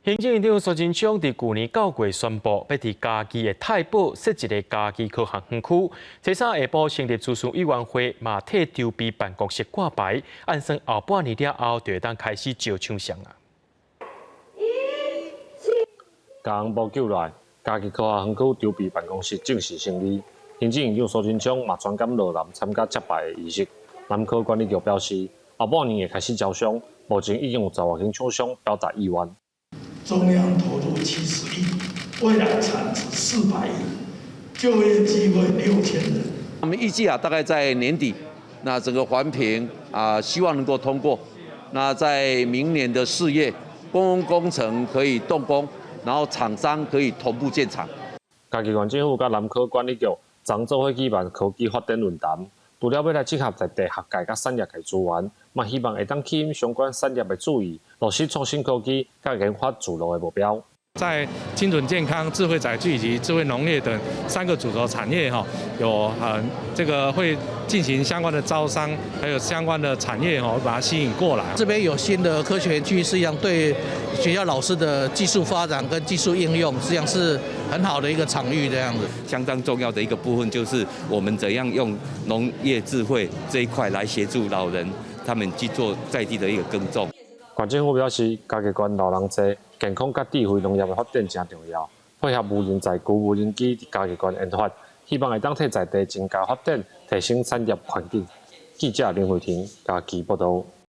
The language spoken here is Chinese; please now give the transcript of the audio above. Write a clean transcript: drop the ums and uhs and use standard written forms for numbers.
行政院长苏贞昌伫去年9月宣布，要伫嘉义的太保设一个嘉义科学园区。这三下晡成立咨询委员会，嘛替周边办公室挂牌，按算后半年了后，就会当开始招厂商啊。刚无久来，嘉义科学园区周边办公室正式成立。行政院长苏贞昌嘛专感罗南参加接牌的仪式。南科管理局表示，后半年会开始招商，目前已经有10多间厂商表达意愿。中央投入70亿，未来产值400亿，就业机会6000人。我们预计大概在年底，那整个环评希望能够通过。那在明年的4月，公共工程可以动工，然后厂商可以同步建厂。嘉义县政府甲南科管理局昨做伙举办科技发展论坛，除了要来结合在地学界甲产业的资源，嘛希望会当吸引相关产业的注意，落实创新科技甲研发自路的目标。在精准健康、智慧载具以及智慧农业等3个主轴产业有这个会进行相关的招商，还有相关的产业把它吸引过来。这边有新的科学园区，实际上对学校老师的技术发展跟技术应用，实际上是很好的一个场域。这样子，相当重要的一个部分就是我们怎样用农业智慧这一块来协助老人他们去做在地的一个耕种。县政府表示，嘉义县老人多，健康甲智慧农业的发展真重要。配合无人载具、无人机伫嘉义县研发，希望会当替在地增加发展，提升产业环境。记者林慧婷，嘉义报道。